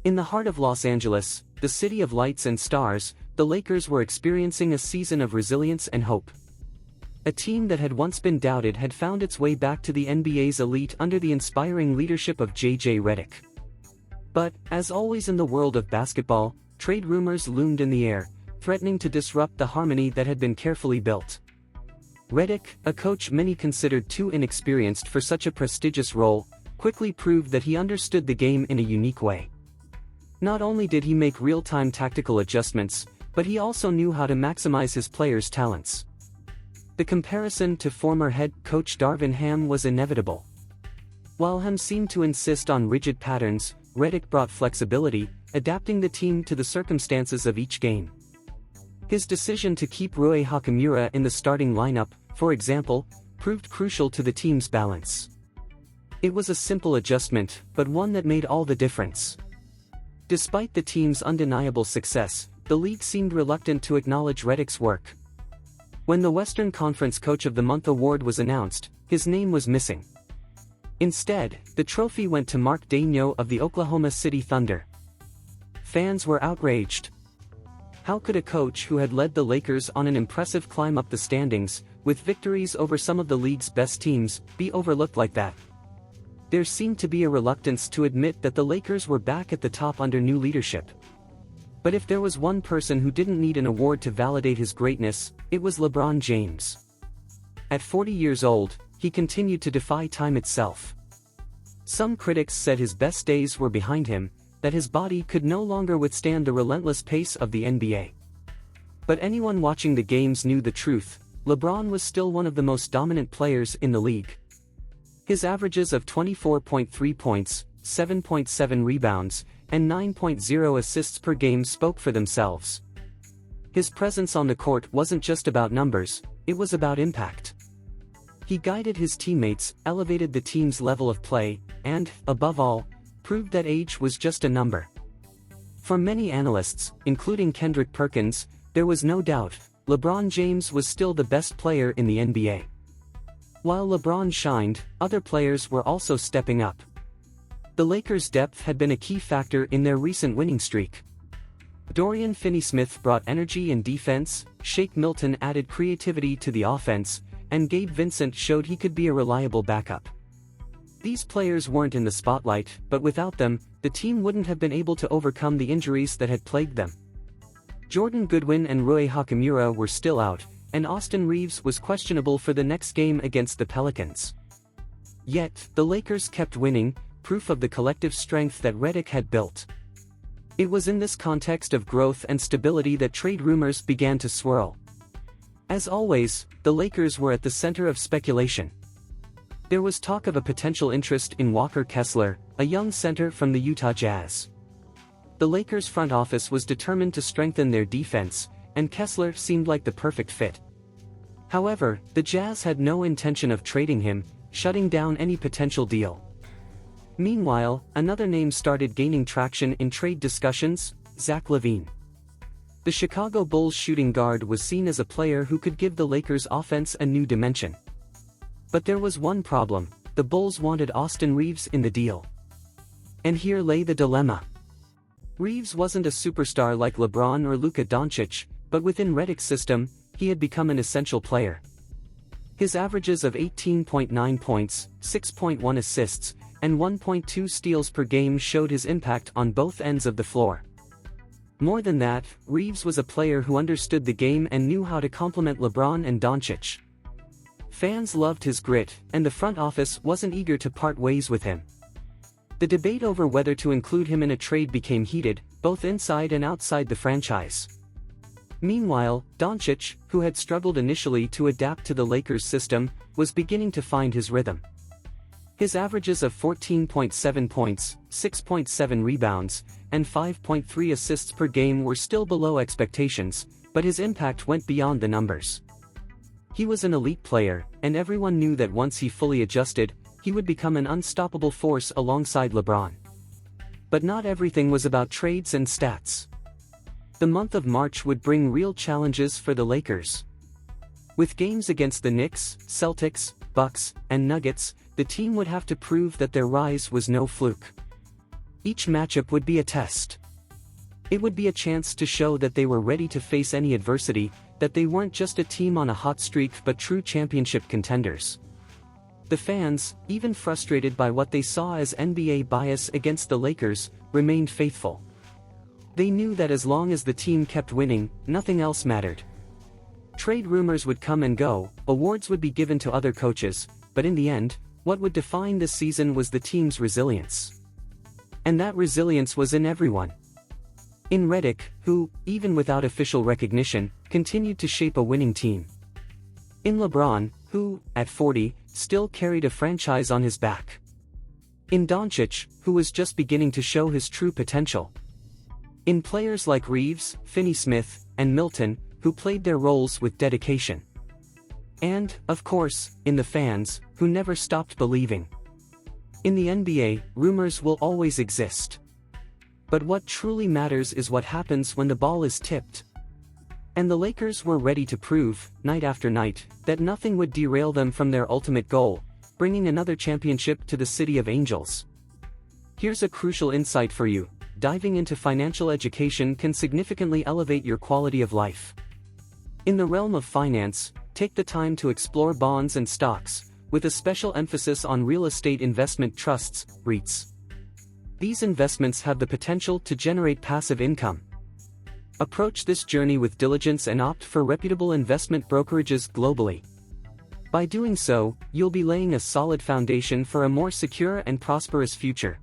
In the heart of Los Angeles, the city of lights and stars, the Lakers were experiencing a season of resilience and hope. A team that had once been doubted had found its way back to the NBA's elite under the inspiring leadership of J.J. Redick. But, as always in the world of basketball, trade rumors loomed in the air, threatening to disrupt the harmony that had been carefully built. Redick, a coach many considered too inexperienced for such a prestigious role, quickly proved that he understood the game in a unique way. Not only did he make real-time tactical adjustments, but he also knew how to maximize his players' talents. The comparison to former head coach Darvin Ham was inevitable. While Ham seemed to insist on rigid patterns, Redick brought flexibility, adapting the team to the circumstances of each game. His decision to keep Rui Hachimura in the starting lineup, for example, proved crucial to the team's balance. It was a simple adjustment, but one that made all the difference. Despite the team's undeniable success, the league seemed reluctant to acknowledge Redick's work. When the Western Conference Coach of the Month award was announced, his name was missing. Instead, the trophy went to Mark Daigneault of the Oklahoma City Thunder. Fans were outraged. How could a coach who had led the Lakers on an impressive climb up the standings, with victories over some of the league's best teams, be overlooked like that? There seemed to be a reluctance to admit that the Lakers were back at the top under new leadership. But if there was one person who didn't need an award to validate his greatness, it was LeBron James. At 40 years old, he continued to defy time itself. Some critics said his best days were behind him, that his body could no longer withstand the relentless pace of the NBA. But anyone watching the games knew the truth: LeBron was still one of the most dominant players in the league. His averages of 24.3 points, 7.7 rebounds, and 9.0 assists per game spoke for themselves. His presence on the court wasn't just about numbers, it was about impact. He guided his teammates, elevated the team's level of play, and, above all, proved that age was just a number. For many analysts, including Kendrick Perkins, there was no doubt, LeBron James was still the best player in the NBA. While LeBron shined, other players were also stepping up. The Lakers' depth had been a key factor in their recent winning streak. Dorian Finney-Smith brought energy and defense, Shake Milton added creativity to the offense, and Gabe Vincent showed he could be a reliable backup. These players weren't in the spotlight, but without them, the team wouldn't have been able to overcome the injuries that had plagued them. Jordan Goodwin and Rui Hachimura were still out, and Austin Reeves was questionable for the next game against the Pelicans. Yet, the Lakers kept winning, proof of the collective strength that Redick had built. It was in this context of growth and stability that trade rumors began to swirl. As always, the Lakers were at the center of speculation. There was talk of a potential interest in Walker Kessler, a young center from the Utah Jazz. The Lakers' front office was determined to strengthen their defense, and Kessler seemed like the perfect fit. However, the Jazz had no intention of trading him, shutting down any potential deal. Meanwhile, another name started gaining traction in trade discussions: Zach LaVine. The Chicago Bulls shooting guard was seen as a player who could give the Lakers' offense a new dimension. But there was one problem: the Bulls wanted Austin Reeves in the deal. And here lay the dilemma. Reeves wasn't a superstar like LeBron or Luka Doncic, but within Redick's system, he had become an essential player. His averages of 18.9 points, 6.1 assists, and 1.2 steals per game showed his impact on both ends of the floor. More than that, Reeves was a player who understood the game and knew how to complement LeBron and Doncic. Fans loved his grit, and the front office wasn't eager to part ways with him. The debate over whether to include him in a trade became heated, both inside and outside the franchise. Meanwhile, Doncic, who had struggled initially to adapt to the Lakers' system, was beginning to find his rhythm. His averages of 14.7 points, 6.7 rebounds, and 5.3 assists per game were still below expectations, but his impact went beyond the numbers. He was an elite player, and everyone knew that once he fully adjusted, he would become an unstoppable force alongside LeBron. But not everything was about trades and stats. The month of March would bring real challenges for the Lakers. With games against the Knicks, Celtics, Bucks, and Nuggets, the team would have to prove that their rise was no fluke. Each matchup would be a test. It would be a chance to show that they were ready to face any adversity, that they weren't just a team on a hot streak but true championship contenders. The fans, even frustrated by what they saw as NBA bias against the Lakers, remained faithful. They knew that as long as the team kept winning, nothing else mattered. Trade rumors would come and go, awards would be given to other coaches, but in the end, what would define this season was the team's resilience. And that resilience was in everyone. In Redick, who, even without official recognition, continued to shape a winning team. In LeBron, who, at 40, still carried a franchise on his back. In Donic, who was just beginning to show his true potential. In players like Reeves, Finney-Smith, and Milton, who played their roles with dedication. And, of course, in the fans, who never stopped believing. In the NBA, rumors will always exist. But what truly matters is what happens when the ball is tipped. And the Lakers were ready to prove, night after night, that nothing would derail them from their ultimate goal, bringing another championship to the City of Angels. Here's a crucial insight for you: diving into financial education can significantly elevate your quality of life. In the realm of finance, take the time to explore bonds and stocks, with a special emphasis on real estate investment trusts, REITs. These investments have the potential to generate passive income. Approach this journey with diligence and opt for reputable investment brokerages globally. By doing so, you'll be laying a solid foundation for a more secure and prosperous future.